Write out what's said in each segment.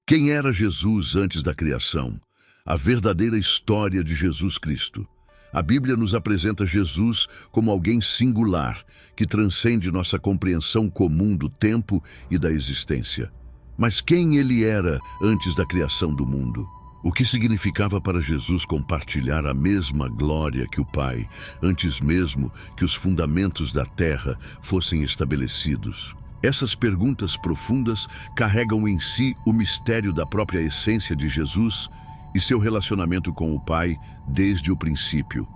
Quem era Jesus antes da criação? A verdadeira história de Jesus Cristo. A Bíblia nos apresenta Jesus como alguém singular, que transcende nossa compreensão comum do tempo e da existência. Mas quem ele era antes da criação do mundo? O que significava para Jesus compartilhar a mesma glória que o Pai, antes mesmo que os fundamentos da terra fossem estabelecidos? Essas perguntas profundas carregam em si o mistério da própria essência de Jesus e seu relacionamento com o Pai desde o princípio.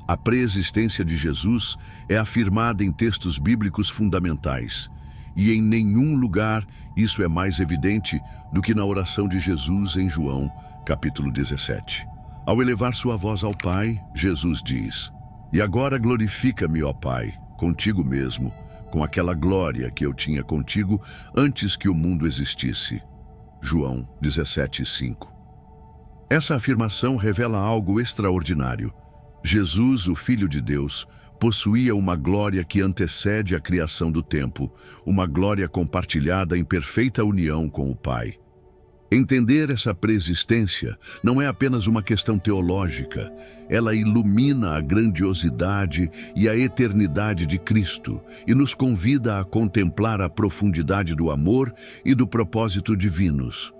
A preexistência de Jesus é afirmada em textos bíblicos fundamentais, e em nenhum lugar isso é mais evidente do que na oração de Jesus em João, capítulo 17. Ao elevar sua voz ao Pai, Jesus diz: "E agora glorifica-me, ó Pai, contigo mesmo, com aquela glória que eu tinha contigo antes que o mundo existisse." João 17:5. Essa afirmação revela algo extraordinário. Jesus, o Filho de Deus, possuía uma glória que antecede a criação do tempo, uma glória compartilhada em perfeita união com o Pai. Entender essa preexistência não é apenas uma questão teológica, ela ilumina a grandiosidade e a eternidade de Cristo e nos convida a contemplar a profundidade do amor e do propósito divinos.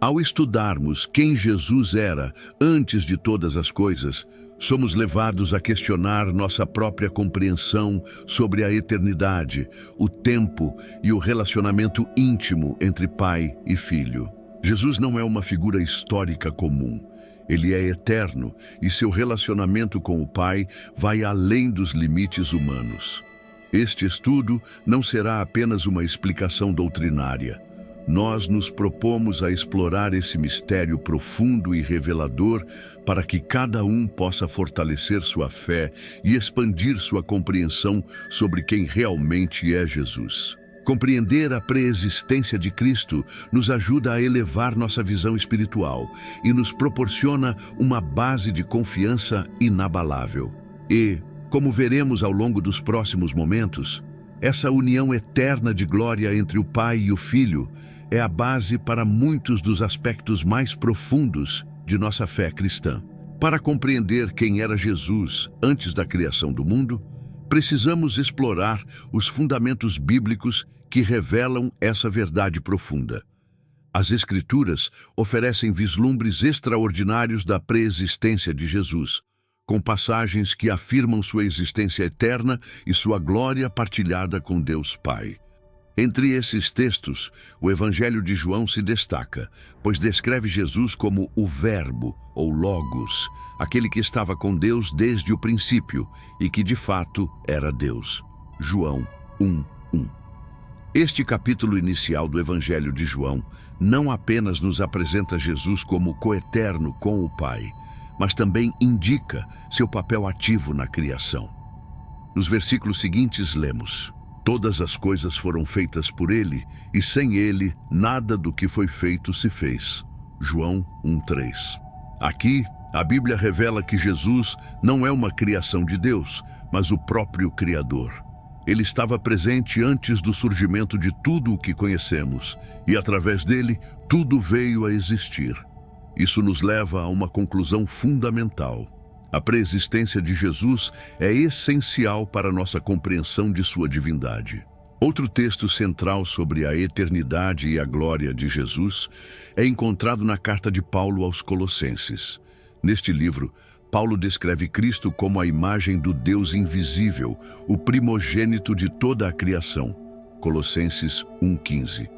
Ao estudarmos quem Jesus era antes de todas as coisas, somos levados a questionar nossa própria compreensão sobre a eternidade, o tempo e o relacionamento íntimo entre Pai e Filho. Jesus não é uma figura histórica comum. Ele é eterno e seu relacionamento com o Pai vai além dos limites humanos. Este estudo não será apenas uma explicação doutrinária. Nós nos propomos a explorar esse mistério profundo e revelador para que cada um possa fortalecer sua fé e expandir sua compreensão sobre quem realmente é Jesus. Compreender a preexistência de Cristo nos ajuda a elevar nossa visão espiritual e nos proporciona uma base de confiança inabalável. E, como veremos ao longo dos próximos momentos, essa união eterna de glória entre o Pai e o Filho é a base para muitos dos aspectos mais profundos de nossa fé cristã. Para compreender quem era Jesus antes da criação do mundo, precisamos explorar os fundamentos bíblicos que revelam essa verdade profunda. As Escrituras oferecem vislumbres extraordinários da preexistência de Jesus, com passagens que afirmam sua existência eterna e sua glória partilhada com Deus Pai. Entre esses textos, o Evangelho de João se destaca, pois descreve Jesus como o Verbo, ou Logos, aquele que estava com Deus desde o princípio e que de fato era Deus. João 1:1. Este capítulo inicial do Evangelho de João não apenas nos apresenta Jesus como coeterno com o Pai, mas também indica seu papel ativo na criação. Nos versículos seguintes lemos: "Todas as coisas foram feitas por ele, e sem ele, nada do que foi feito se fez." João 1:3. Aqui, a Bíblia revela que Jesus não é uma criação de Deus, mas o próprio Criador. Ele estava presente antes do surgimento de tudo o que conhecemos, e através dele, tudo veio a existir. Isso nos leva a uma conclusão fundamental. A preexistência de Jesus é essencial para nossa compreensão de sua divindade. Outro texto central sobre a eternidade e a glória de Jesus é encontrado na carta de Paulo aos Colossenses. Neste livro, Paulo descreve Cristo como a imagem do Deus invisível, o primogênito de toda a criação. Colossenses 1:15.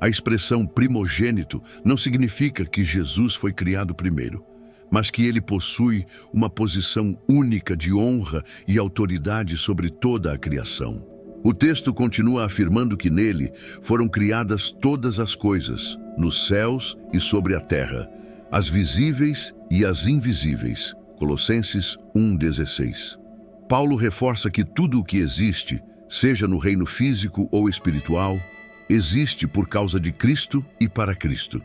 A expressão primogênito não significa que Jesus foi criado primeiro, mas que ele possui uma posição única de honra e autoridade sobre toda a criação. O texto continua afirmando que nele foram criadas todas as coisas, nos céus e sobre a terra, as visíveis e as invisíveis. Colossenses 1:16. Paulo reforça que tudo o que existe, seja no reino físico ou espiritual, existe por causa de Cristo e para Cristo.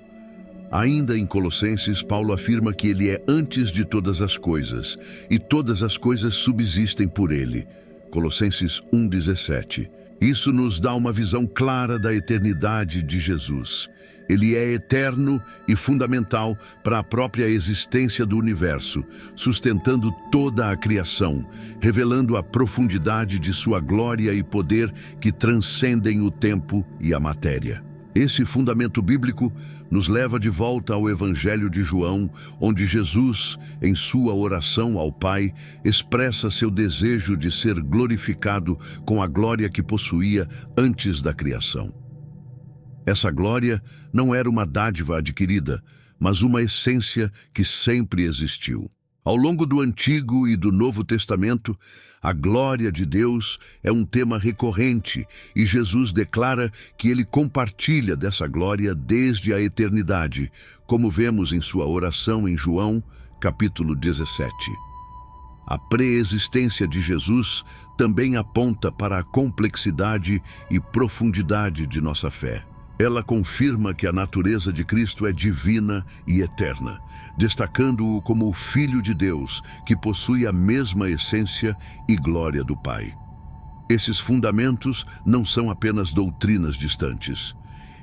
Ainda em Colossenses, Paulo afirma que ele é antes de todas as coisas, e todas as coisas subsistem por ele. Colossenses 1:17. Isso nos dá uma visão clara da eternidade de Jesus. Ele é eterno e fundamental para a própria existência do universo, sustentando toda a criação, revelando a profundidade de sua glória e poder que transcendem o tempo e a matéria. Esse fundamento bíblico nos leva de volta ao Evangelho de João, onde Jesus, em sua oração ao Pai, expressa seu desejo de ser glorificado com a glória que possuía antes da criação. Essa glória não era uma dádiva adquirida, mas uma essência que sempre existiu. Ao longo do Antigo e do Novo Testamento, a glória de Deus é um tema recorrente e Jesus declara que ele compartilha dessa glória desde a eternidade, como vemos em sua oração em João, capítulo 17. A preexistência de Jesus também aponta para a complexidade e profundidade de nossa fé. Ela confirma que a natureza de Cristo é divina e eterna, destacando-o como o Filho de Deus, que possui a mesma essência e glória do Pai. Esses fundamentos não são apenas doutrinas distantes.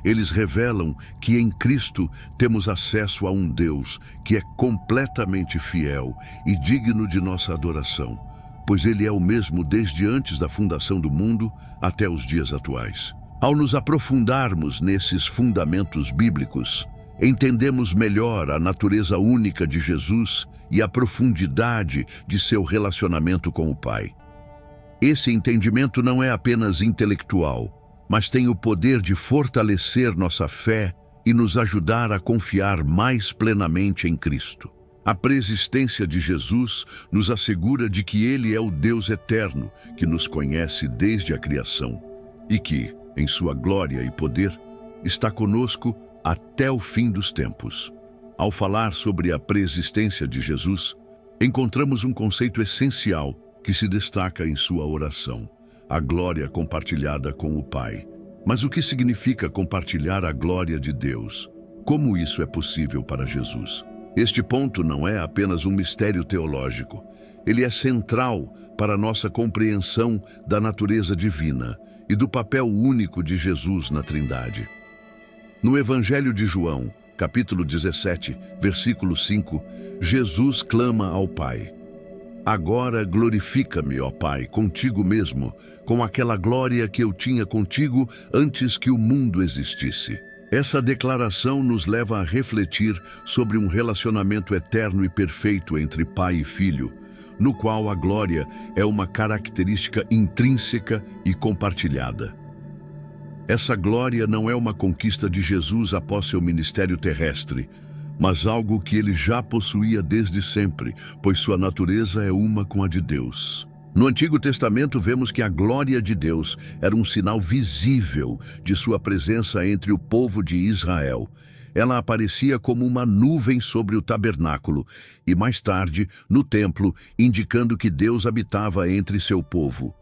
Eles revelam que em Cristo temos acesso a um Deus que é completamente fiel e digno de nossa adoração, pois Ele é o mesmo desde antes da fundação do mundo até os dias atuais. Ao nos aprofundarmos nesses fundamentos bíblicos, entendemos melhor a natureza única de Jesus e a profundidade de seu relacionamento com o Pai. Esse entendimento não é apenas intelectual, mas tem o poder de fortalecer nossa fé e nos ajudar a confiar mais plenamente em Cristo. A preexistência de Jesus nos assegura de que Ele é o Deus eterno que nos conhece desde a criação e que, em sua glória e poder, está conosco até o fim dos tempos. Ao falar sobre a preexistência de Jesus, encontramos um conceito essencial que se destaca em sua oração: a glória compartilhada com o Pai. Mas o que significa compartilhar a glória de Deus? Como isso é possível para Jesus? Este ponto não é apenas um mistério teológico. Ele é central para a nossa compreensão da natureza divina e do papel único de Jesus na Trindade. No Evangelho de João, capítulo 17, versículo 5, Jesus clama ao Pai: "Agora glorifica-me, ó Pai, contigo mesmo, com aquela glória que eu tinha contigo antes que o mundo existisse." Essa declaração nos leva a refletir sobre um relacionamento eterno e perfeito entre Pai e Filho, no qual a glória é uma característica intrínseca e compartilhada. Essa glória não é uma conquista de Jesus após seu ministério terrestre, mas algo que ele já possuía desde sempre, pois sua natureza é uma com a de Deus. No Antigo Testamento vemos que a glória de Deus era um sinal visível de sua presença entre o povo de Israel. Ela aparecia como uma nuvem sobre o tabernáculo e, mais tarde, no templo, indicando que Deus habitava entre seu povo.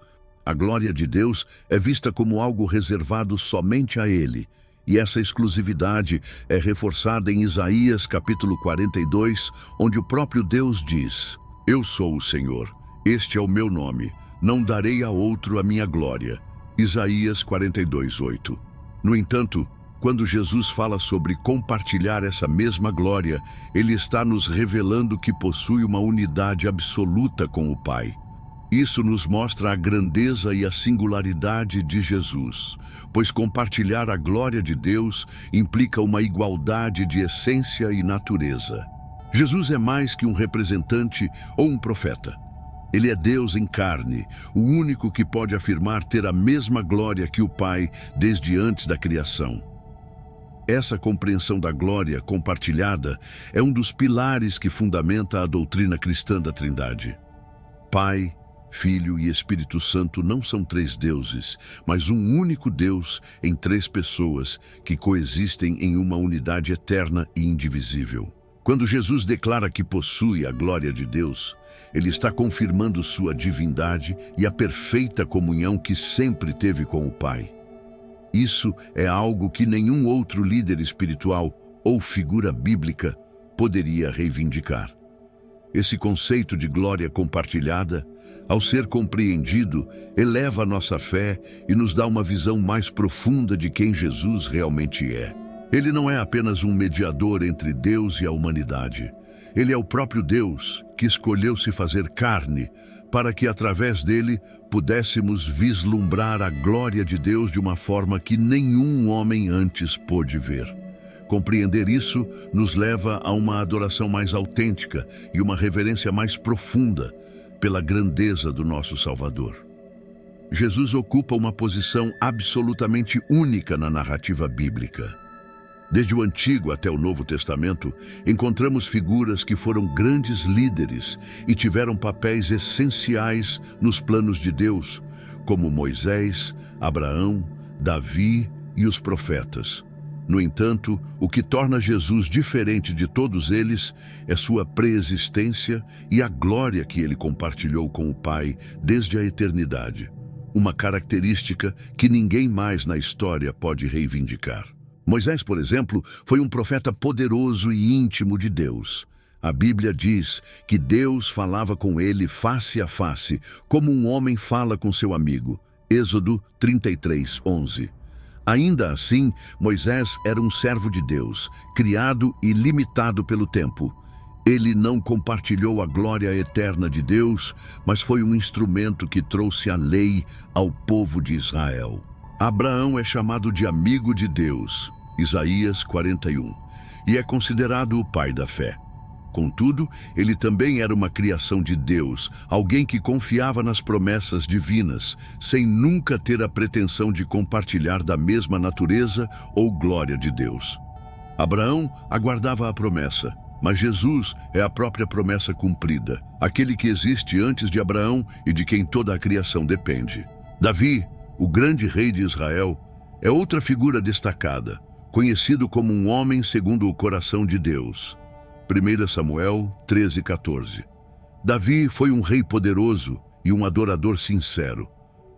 A glória de Deus é vista como algo reservado somente a Ele, e essa exclusividade é reforçada em Isaías capítulo 42, onde o próprio Deus diz: "Eu sou o Senhor, este é o meu nome, não darei a outro a minha glória." Isaías 42:8. No entanto, quando Jesus fala sobre compartilhar essa mesma glória, ele está nos revelando que possui uma unidade absoluta com o Pai. Isso nos mostra a grandeza e a singularidade de Jesus, pois compartilhar a glória de Deus implica uma igualdade de essência e natureza. Jesus é mais que um representante ou um profeta. Ele é Deus em carne, o único que pode afirmar ter a mesma glória que o Pai desde antes da criação. Essa compreensão da glória compartilhada é um dos pilares que fundamenta a doutrina cristã da Trindade. Pai, Filho e Espírito Santo não são três deuses, mas um único Deus em três pessoas que coexistem em uma unidade eterna e indivisível. Quando Jesus declara que possui a glória de Deus, ele está confirmando sua divindade e a perfeita comunhão que sempre teve com o Pai. Isso é algo que nenhum outro líder espiritual ou figura bíblica poderia reivindicar. Esse conceito de glória compartilhada Ao ser compreendido, eleva a nossa fé e nos dá uma visão mais profunda de quem Jesus realmente é. Ele não é apenas um mediador entre Deus e a humanidade. Ele é o próprio Deus que escolheu se fazer carne para que, através dele, pudéssemos vislumbrar a glória de Deus de uma forma que nenhum homem antes pôde ver. Compreender isso nos leva a uma adoração mais autêntica e uma reverência mais profunda pela grandeza do nosso Salvador. Jesus ocupa uma posição absolutamente única na narrativa bíblica. Desde o Antigo até o Novo Testamento, encontramos figuras que foram grandes líderes e tiveram papéis essenciais nos planos de Deus, como Moisés, Abraão, Davi e os profetas. No entanto, o que torna Jesus diferente de todos eles é sua preexistência e a glória que ele compartilhou com o Pai desde a eternidade, uma característica que ninguém mais na história pode reivindicar. Moisés, por exemplo, foi um profeta poderoso e íntimo de Deus. A Bíblia diz que Deus falava com ele face a face, como um homem fala com seu amigo. Êxodo 33:11. Ainda assim, Moisés era um servo de Deus, criado e limitado pelo tempo. Ele não compartilhou a glória eterna de Deus, mas foi um instrumento que trouxe a lei ao povo de Israel. Abraão é chamado de amigo de Deus, Isaías 41, e é considerado o pai da fé. Contudo, ele também era uma criação de Deus, alguém que confiava nas promessas divinas, sem nunca ter a pretensão de compartilhar da mesma natureza ou glória de Deus. Abraão aguardava a promessa, mas Jesus é a própria promessa cumprida, aquele que existe antes de Abraão e de quem toda a criação depende. Davi, o grande rei de Israel, é outra figura destacada, conhecido como um homem segundo o coração de Deus. 1 Samuel 13:14. Davi foi um rei poderoso e um adorador sincero.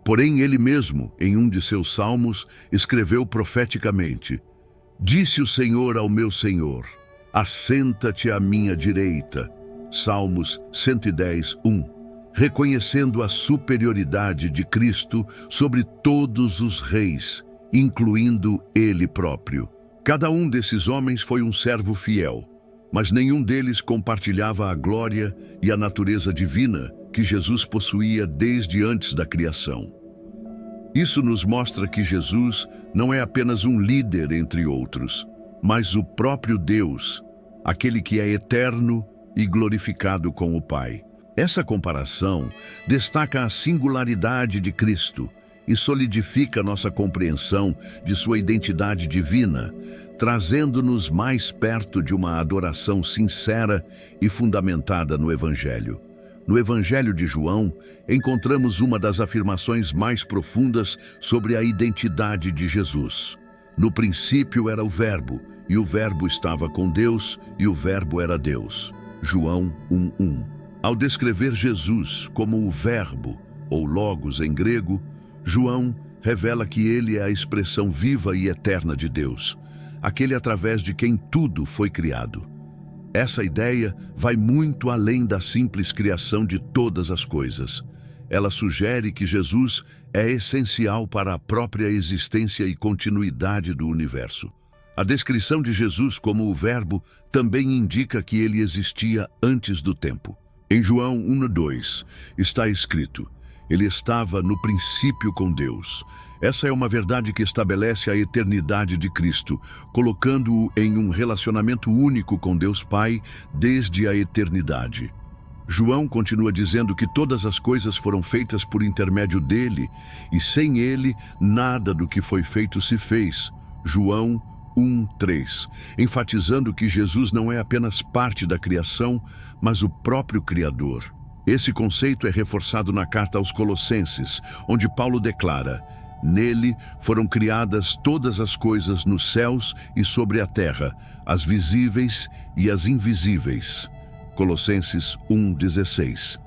Porém, ele mesmo, em um de seus salmos, escreveu profeticamente: Disse o Senhor ao meu Senhor, assenta-te à minha direita. Salmos 110:1. Reconhecendo a superioridade de Cristo sobre todos os reis, incluindo ele próprio. Cada um desses homens foi um servo fiel, mas nenhum deles compartilhava a glória e a natureza divina que Jesus possuía desde antes da criação. Isso nos mostra que Jesus não é apenas um líder entre outros, mas o próprio Deus, aquele que é eterno e glorificado com o Pai. Essa comparação destaca a singularidade de Cristo e solidifica nossa compreensão de sua identidade divina, trazendo-nos mais perto de uma adoração sincera e fundamentada no Evangelho. No Evangelho de João, encontramos uma das afirmações mais profundas sobre a identidade de Jesus. No princípio era o Verbo, e o Verbo estava com Deus, e o Verbo era Deus. João 1:1. Ao descrever Jesus como o Verbo, ou Logos em grego, João revela que ele é a expressão viva e eterna de Deus, aquele através de quem tudo foi criado. Essa ideia vai muito além da simples criação de todas as coisas. Ela sugere que Jesus é essencial para a própria existência e continuidade do universo. A descrição de Jesus como o Verbo também indica que ele existia antes do tempo. Em João 1:2 está escrito: Ele estava no princípio com Deus. Essa é uma verdade que estabelece a eternidade de Cristo, colocando-o em um relacionamento único com Deus Pai desde a eternidade. João continua dizendo que todas as coisas foram feitas por intermédio dele, e sem ele, nada do que foi feito se fez. João 1:3, enfatizando que Jesus não é apenas parte da criação, mas o próprio Criador. Esse conceito é reforçado na carta aos Colossenses, onde Paulo declara: Nele foram criadas todas as coisas nos céus e sobre a terra, as visíveis e as invisíveis. Colossenses 1:16.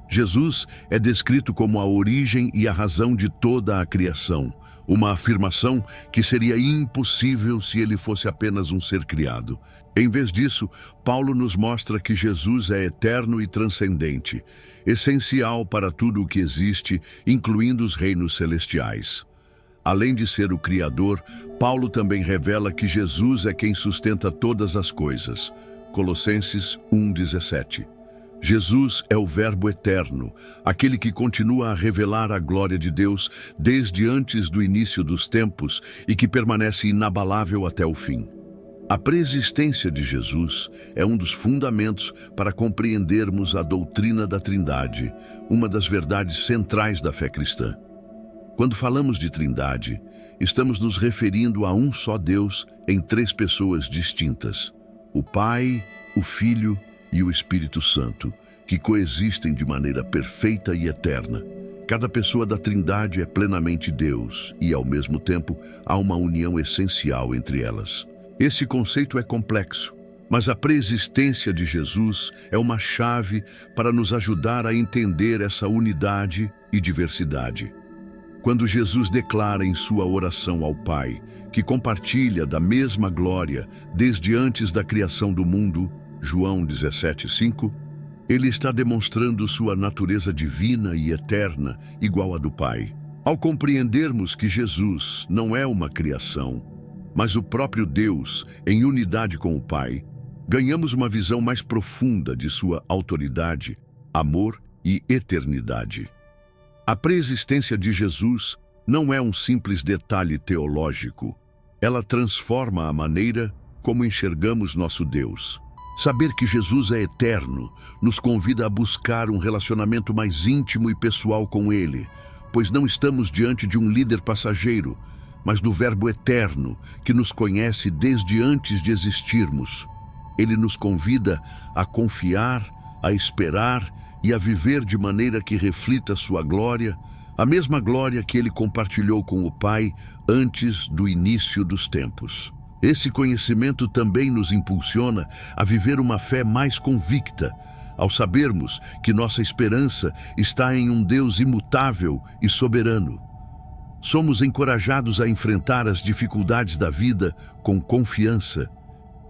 Jesus é descrito como a origem e a razão de toda a criação, uma afirmação que seria impossível se ele fosse apenas um ser criado. Em vez disso, Paulo nos mostra que Jesus é eterno e transcendente, essencial para tudo o que existe, incluindo os reinos celestiais. Além de ser o Criador, Paulo também revela que Jesus é quem sustenta todas as coisas. Colossenses 1:17. Jesus é o Verbo eterno, aquele que continua a revelar a glória de Deus desde antes do início dos tempos e que permanece inabalável até o fim. A preexistência de Jesus é um dos fundamentos para compreendermos a doutrina da Trindade, uma das verdades centrais da fé cristã. Quando falamos de Trindade, estamos nos referindo a um só Deus em três pessoas distintas: o Pai, o Filho e o Espírito Santo, que coexistem de maneira perfeita e eterna. Cada pessoa da Trindade é plenamente Deus e, ao mesmo tempo, há uma união essencial entre elas. Esse conceito é complexo, mas a preexistência de Jesus é uma chave para nos ajudar a entender essa unidade e diversidade. Quando Jesus declara em sua oração ao Pai que compartilha da mesma glória desde antes da criação do mundo, João 17:5, ele está demonstrando sua natureza divina e eterna, igual à do Pai. Ao compreendermos que Jesus não é uma criação, mas o próprio Deus, em unidade com o Pai, ganhamos uma visão mais profunda de sua autoridade, amor e eternidade. A preexistência de Jesus não é um simples detalhe teológico. Ela transforma a maneira como enxergamos nosso Deus. Saber que Jesus é eterno nos convida a buscar um relacionamento mais íntimo e pessoal com Ele, pois não estamos diante de um líder passageiro, mas do Verbo eterno que nos conhece desde antes de existirmos. Ele nos convida a confiar, a esperar e a viver de maneira que reflita sua glória, a mesma glória que ele compartilhou com o Pai antes do início dos tempos. Esse conhecimento também nos impulsiona a viver uma fé mais convicta, ao sabermos que nossa esperança está em um Deus imutável e soberano. Somos encorajados a enfrentar as dificuldades da vida com confiança,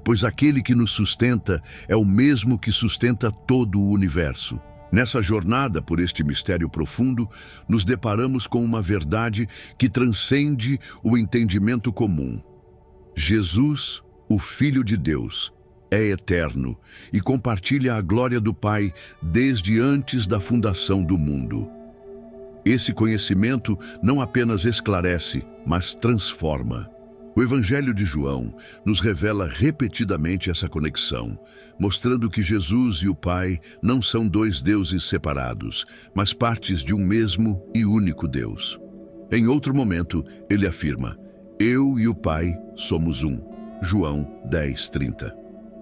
pois aquele que nos sustenta é o mesmo que sustenta todo o universo. Nessa jornada por este mistério profundo, nos deparamos com uma verdade que transcende o entendimento comum. Jesus, o Filho de Deus, é eterno e compartilha a glória do Pai desde antes da fundação do mundo. Esse conhecimento não apenas esclarece, mas transforma. O Evangelho de João nos revela repetidamente essa conexão, mostrando que Jesus e o Pai não são dois deuses separados, mas partes de um mesmo e único Deus. Em outro momento, ele afirma: "Eu e o Pai somos um." João 10:30.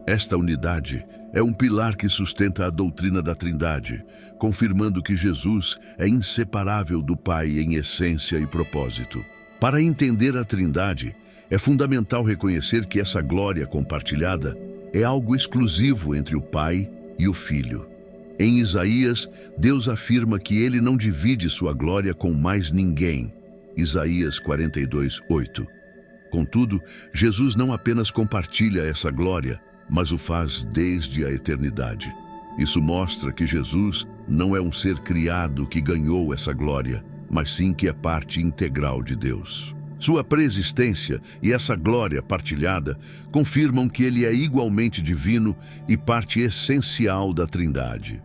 Esta unidade é um pilar que sustenta a doutrina da Trindade, confirmando que Jesus é inseparável do Pai em essência e propósito. Para entender a Trindade, é fundamental reconhecer que essa glória compartilhada é algo exclusivo entre o Pai e o Filho. Em Isaías, Deus afirma que ele não divide sua glória com mais ninguém. Isaías 42:8. Contudo, Jesus não apenas compartilha essa glória, mas o faz desde a eternidade. Isso mostra que Jesus não é um ser criado que ganhou essa glória, mas sim que é parte integral de Deus. Sua preexistência e essa glória partilhada confirmam que ele é igualmente divino e parte essencial da Trindade.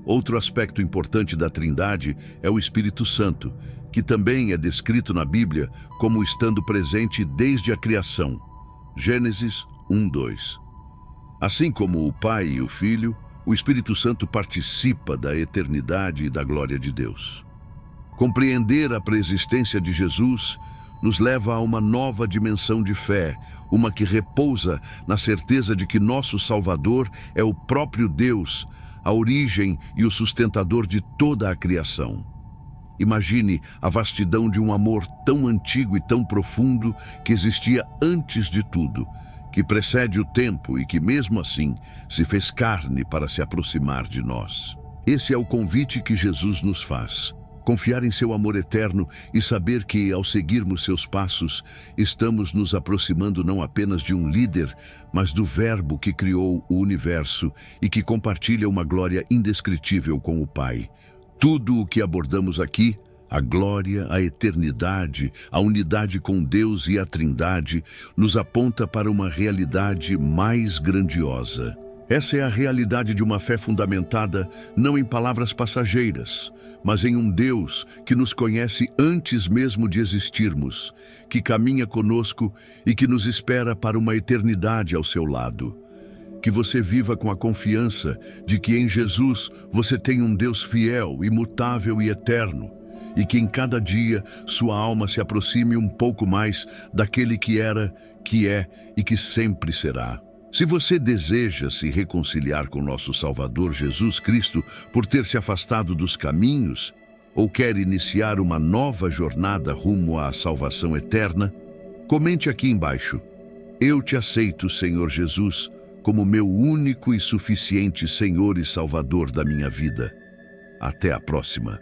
Outro aspecto importante da Trindade é o Espírito Santo, que também é descrito na Bíblia como estando presente desde a criação. Gênesis 1:2. Assim como o Pai e o Filho, o Espírito Santo participa da eternidade e da glória de Deus. Compreender a preexistência de Jesus nos leva a uma nova dimensão de fé, uma que repousa na certeza de que nosso Salvador é o próprio Deus, a origem e o sustentador de toda a criação. Imagine a vastidão de um amor tão antigo e tão profundo que existia antes de tudo, que precede o tempo e que, mesmo assim, se fez carne para se aproximar de nós. Esse é o convite que Jesus nos faz. Confiar em seu amor eterno e saber que, ao seguirmos seus passos, estamos nos aproximando não apenas de um líder, mas do Verbo que criou o universo e que compartilha uma glória indescritível com o Pai. Tudo o que abordamos aqui, a glória, a eternidade, a unidade com Deus e a Trindade, nos aponta para uma realidade mais grandiosa. Essa é a realidade de uma fé fundamentada não em palavras passageiras, mas em um Deus que nos conhece antes mesmo de existirmos, que caminha conosco e que nos espera para uma eternidade ao seu lado. Que você viva com a confiança de que em Jesus você tem um Deus fiel, imutável e eterno, e que em cada dia sua alma se aproxime um pouco mais daquele que era, que é e que sempre será. Se você deseja se reconciliar com nosso Salvador Jesus Cristo por ter se afastado dos caminhos, ou quer iniciar uma nova jornada rumo à salvação eterna, comente aqui embaixo: eu te aceito, Senhor Jesus, como meu único e suficiente Senhor e Salvador da minha vida. Até a próxima.